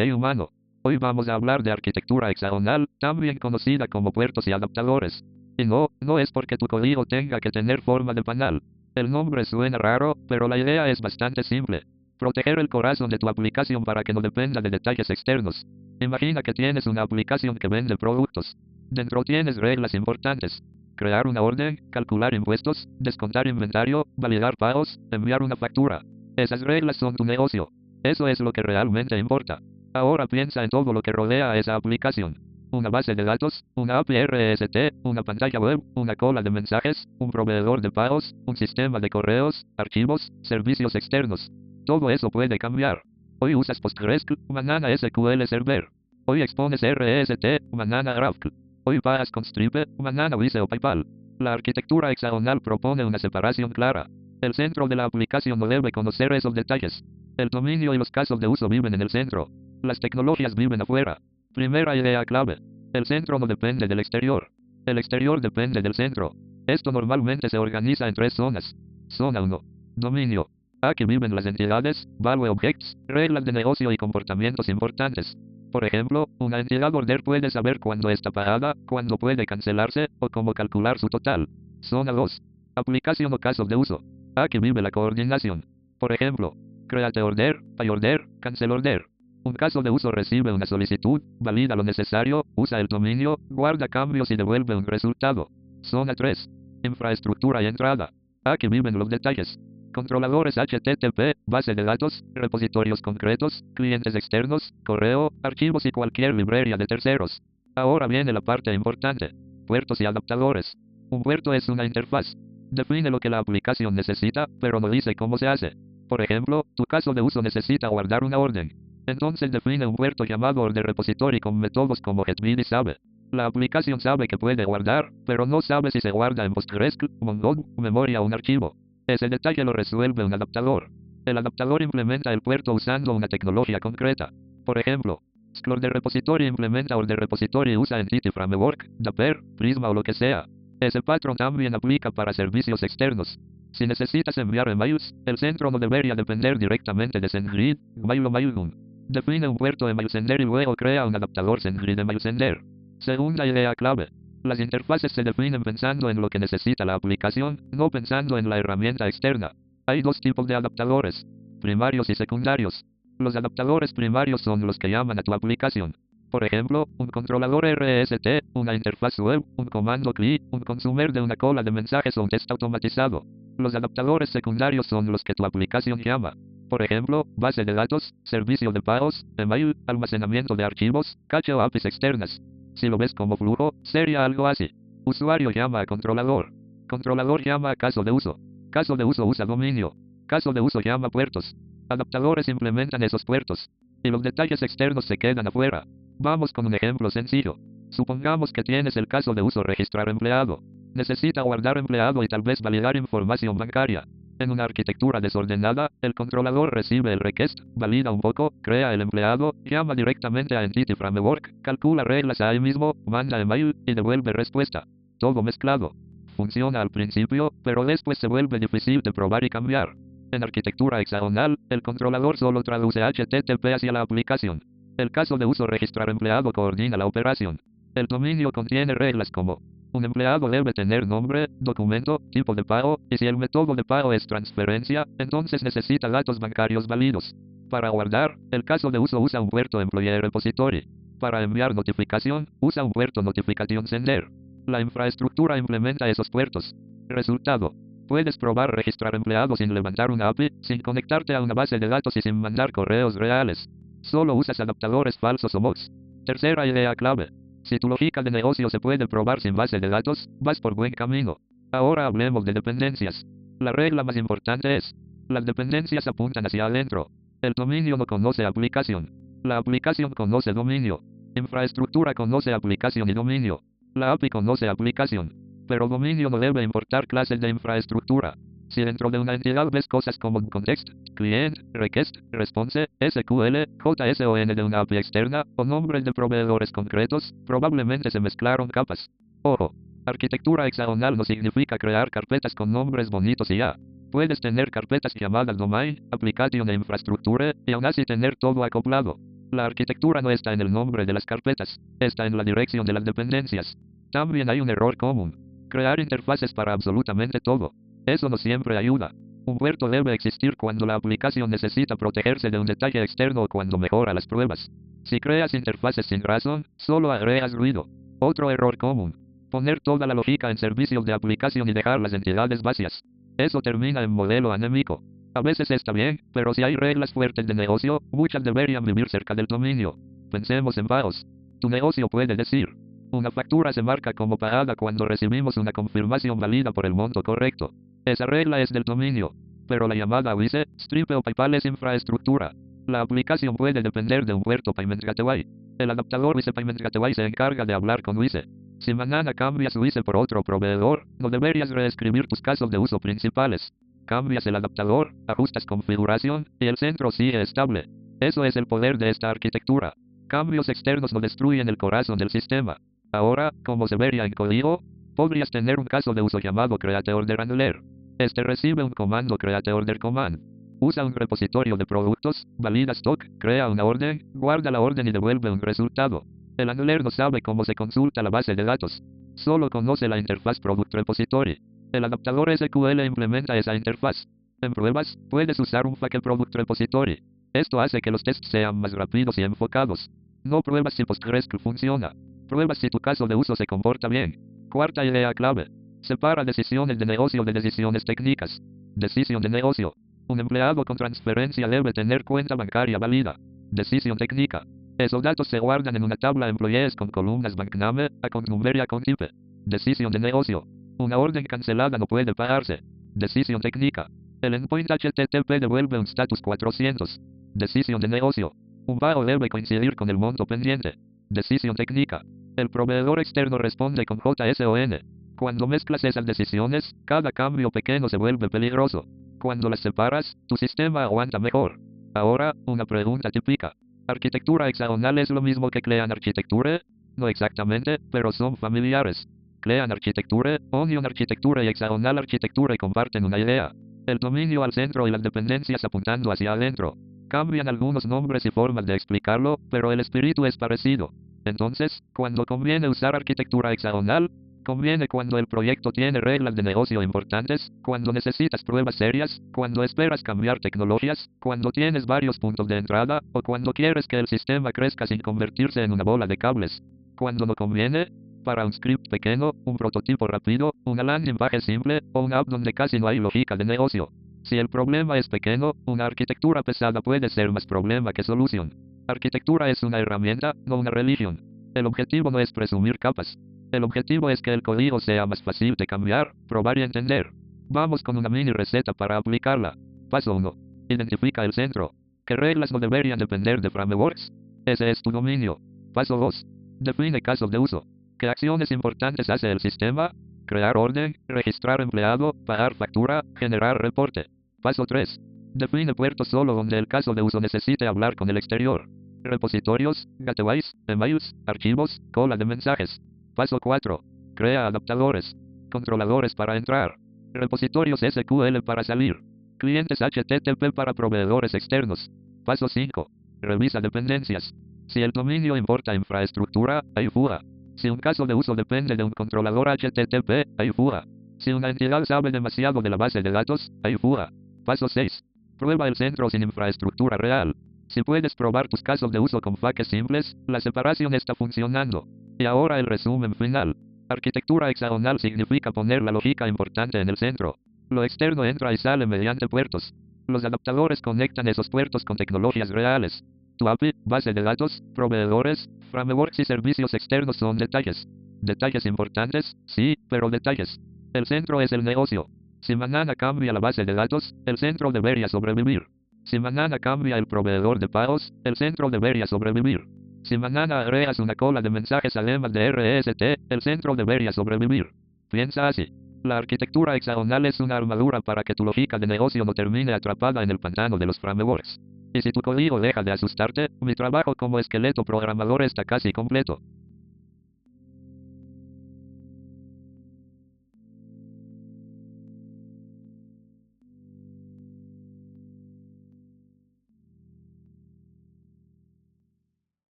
Hey humano, hoy vamos a hablar de arquitectura hexagonal, también conocida como puertos y adaptadores. Y no es porque tu código tenga que tener forma de panal. El nombre suena raro, pero la idea es bastante simple. Proteger el corazón de tu aplicación para que no dependa de detalles externos. Imagina que tienes una aplicación que vende productos. Dentro tienes reglas importantes. Crear una orden, calcular impuestos, descontar inventario, validar pagos, enviar una factura. Esas reglas son tu negocio. Eso es lo que realmente importa. Ahora piensa en todo lo que rodea a esa aplicación. Una base de datos, una API REST, una pantalla web, una cola de mensajes, un proveedor de pagos, un sistema de correos, archivos, servicios externos. Todo eso puede cambiar. Hoy usas PostgreSQL, mañana SQL Server. Hoy expones REST, mañana GraphQL. Hoy pagas con Stripe, mañana Visa o PayPal. La arquitectura hexagonal propone una separación clara. El centro de la aplicación no debe conocer esos detalles. El dominio y los casos de uso viven en el centro. Las tecnologías viven afuera. Primera idea clave. El centro no depende del exterior. El exterior depende del centro. Esto normalmente se organiza en tres zonas. Zona 1. Dominio. Aquí viven las entidades, value objects, reglas de negocio y comportamientos importantes. Por ejemplo, una entidad order puede saber cuándo está pagada, cuándo puede cancelarse, o cómo calcular su total. Zona 2. Aplicación o casos de uso. Aquí vive la coordinación. Por ejemplo, create order, pay order, cancel order. Un caso de uso recibe una solicitud, valida lo necesario, usa el dominio, guarda cambios y devuelve un resultado. Zona 3. Infraestructura y entrada. Aquí viven los detalles. Controladores HTTP, base de datos, repositorios concretos, clientes externos, correo, archivos y cualquier librería de terceros. Ahora viene la parte importante. Puertos y adaptadores. Un puerto es una interfaz. Define lo que la aplicación necesita, pero no dice cómo se hace. Por ejemplo, tu caso de uso necesita guardar una orden. Entonces define un puerto llamado order repository con métodos como getMid y sabe. La aplicación sabe que puede guardar, pero no sabe si se guarda en PostgreSQL, Mongo, memoria o un archivo. Ese detalle lo resuelve un adaptador. El adaptador implementa el puerto usando una tecnología concreta. Por ejemplo, Order Repository implementa Order Repository y usa Entity Framework, Dapper, Prisma o lo que sea. Ese patrón también aplica para servicios externos. Si necesitas enviar emails, el centro no debería depender directamente de SendGrid, Gmail o Mailgun. Define un puerto de MailSender y luego crea un adaptador SendGrid de MailSender. Segunda idea clave. Las interfaces se definen pensando en lo que necesita la aplicación, no pensando en la herramienta externa. Hay dos tipos de adaptadores, primarios y secundarios. Los adaptadores primarios son los que llaman a tu aplicación. Por ejemplo, un controlador REST, una interfaz web, un comando CLI, un consumer de una cola de mensajes o un test automatizado. Los adaptadores secundarios son los que tu aplicación llama. Por ejemplo, base de datos, servicio de pagos, email, almacenamiento de archivos, cache o APIs externas. Si lo ves como flujo, sería algo así. Usuario llama a controlador. Controlador llama a caso de uso. Caso de uso usa dominio. Caso de uso llama puertos. Adaptadores implementan esos puertos. Y los detalles externos se quedan afuera. Vamos con un ejemplo sencillo. Supongamos que tienes el caso de uso registrar empleado. Necesita guardar empleado y tal vez validar información bancaria. En una arquitectura desordenada, el controlador recibe el request, valida un poco, crea el empleado, llama directamente a Entity Framework, calcula reglas ahí mismo, manda email y devuelve respuesta. Todo mezclado. Funciona al principio, pero después se vuelve difícil de probar y cambiar. En arquitectura hexagonal, el controlador solo traduce HTTP hacia la aplicación. El caso de uso registrar empleado coordina la operación. El dominio contiene reglas como: un empleado debe tener nombre, documento, tipo de pago, y si el método de pago es transferencia, entonces necesita datos bancarios válidos. Para guardar, el caso de uso usa un puerto Employee Repository. Para enviar notificación, usa un puerto Notification Sender. La infraestructura implementa esos puertos. Resultado: puedes probar registrar empleado sin levantar una API, sin conectarte a una base de datos y sin mandar correos reales. Solo usas adaptadores falsos o bots. Tercera idea clave. Si tu lógica de negocio se puede probar sin base de datos, vas por buen camino. Ahora hablemos de dependencias. La regla más importante es: las dependencias apuntan hacia adentro. El dominio no conoce aplicación. La aplicación conoce dominio. Infraestructura conoce aplicación y dominio. La API conoce aplicación. Pero dominio no debe importar clases de infraestructura. Si dentro de una entidad ves cosas como context, client, request, response, SQL, JSON de una API externa, o nombres de proveedores concretos, probablemente se mezclaron capas. Ojo, arquitectura hexagonal no significa crear carpetas con nombres bonitos y ya. Puedes tener carpetas llamadas domain, application e infrastructure, y aún así tener todo acoplado. La arquitectura no está en el nombre de las carpetas, está en la dirección de las dependencias. También hay un error común: crear interfaces para absolutamente todo. Eso no siempre ayuda. Un puerto debe existir cuando la aplicación necesita protegerse de un detalle externo o cuando mejora las pruebas. Si creas interfaces sin razón, solo agregas ruido. Otro error común: poner toda la lógica en servicios de aplicación y dejar las entidades vacías. Eso termina en modelo anémico. A veces está bien, pero si hay reglas fuertes de negocio, muchas deberían vivir cerca del dominio. Pensemos en pagos. Tu negocio puede decir: una factura se marca como pagada cuando recibimos una confirmación válida por el monto correcto. Esa regla es del dominio. Pero la llamada Wise, Stripe o PayPal es infraestructura. La aplicación puede depender de un puerto Payment Gateway. El adaptador Wise Payment Gateway se encarga de hablar con Wise. Si mañana cambias Wise por otro proveedor, no deberías reescribir tus casos de uso principales. Cambias el adaptador, ajustas configuración, y el centro sigue estable. Eso es el poder de esta arquitectura. Cambios externos no destruyen el corazón del sistema. Ahora, como se vería en código, podrías tener un caso de uso llamado createOrderAnnuler. Este recibe un comando createOrderCommand. Usa un repositorio de productos, valida stock, crea una orden, guarda la orden y devuelve un resultado. El annuler no sabe cómo se consulta la base de datos. Solo conoce la interfaz Product Repository. El adaptador SQL implementa esa interfaz. En pruebas, puedes usar un FAQ Product Repository. Esto hace que los tests sean más rápidos y enfocados. No pruebas si PostgreSQL funciona. Pruebas si tu caso de uso se comporta bien. Cuarta idea clave: separa decisiones de negocio de decisiones técnicas. Decisión de negocio: un empleado con transferencia debe tener cuenta bancaria válida. Decisión técnica: esos datos se guardan en una tabla employees con columnas bankname, account number y account type. Decisión de negocio: una orden cancelada no puede pagarse. Decisión técnica: el endpoint HTTP devuelve un status 400. Decisión de negocio: un pago debe coincidir con el monto pendiente. Decisión técnica: el proveedor externo responde con JSON. Cuando mezclas esas decisiones, cada cambio pequeño se vuelve peligroso. Cuando las separas, tu sistema aguanta mejor. Ahora, una pregunta típica: ¿arquitectura hexagonal es lo mismo que Clean Architecture? No exactamente, pero son familiares. Clean Architecture, Onion Architecture y Hexagonal Architecture comparten una idea: el dominio al centro y las dependencias apuntando hacia adentro. Cambian algunos nombres y formas de explicarlo, pero el espíritu es parecido. Entonces, ¿cuándo conviene usar arquitectura hexagonal? Conviene cuando el proyecto tiene reglas de negocio importantes, cuando necesitas pruebas serias, cuando esperas cambiar tecnologías, cuando tienes varios puntos de entrada, o cuando quieres que el sistema crezca sin convertirse en una bola de cables. Cuando no conviene: para un script pequeño, un prototipo rápido, una landing page simple, o una app donde casi no hay lógica de negocio. Si el problema es pequeño, una arquitectura pesada puede ser más problema que solución. Arquitectura es una herramienta, no una religión. El objetivo no es presumir capas. El objetivo es que el código sea más fácil de cambiar, probar y entender. Vamos con una mini receta para aplicarla. Paso 1. Identifica el centro. ¿Qué reglas no deberían depender de frameworks? Ese es tu dominio. Paso 2. Define casos de uso. ¿Qué acciones importantes hace el sistema? Crear orden, registrar empleado, pagar factura, generar reporte. Paso 3. Define puertos solo donde el caso de uso necesite hablar con el exterior. Repositorios, gateways, emails, archivos, cola de mensajes. Paso 4. Crea adaptadores. Controladores para entrar. Repositorios SQL para salir. Clientes HTTP para proveedores externos. Paso 5. Revisa dependencias. Si el dominio importa infraestructura, hay fuga. Si un caso de uso depende de un controlador HTTP, hay fuga. Si una entidad sabe demasiado de la base de datos, hay fuga. Paso 6. Prueba el centro sin infraestructura real. Si puedes probar tus casos de uso con FAQs simples, la separación está funcionando. Y ahora el resumen final. Arquitectura hexagonal significa poner la lógica importante en el centro. Lo externo entra y sale mediante puertos. Los adaptadores conectan esos puertos con tecnologías reales. Tu API, base de datos, proveedores, frameworks y servicios externos son detalles. Detalles importantes, sí, pero detalles. El centro es el negocio. Si mañana cambia la base de datos, el centro debería sobrevivir. Si mañana cambia el proveedor de pagos, el centro debería sobrevivir. Si mañana agregas una cola de mensajes además de REST, el centro debería sobrevivir. Piensa así. La arquitectura hexagonal es una armadura para que tu lógica de negocio no termine atrapada en el pantano de los frameworks. Y si tu código deja de asustarte, mi trabajo como esqueleto programador está casi completo.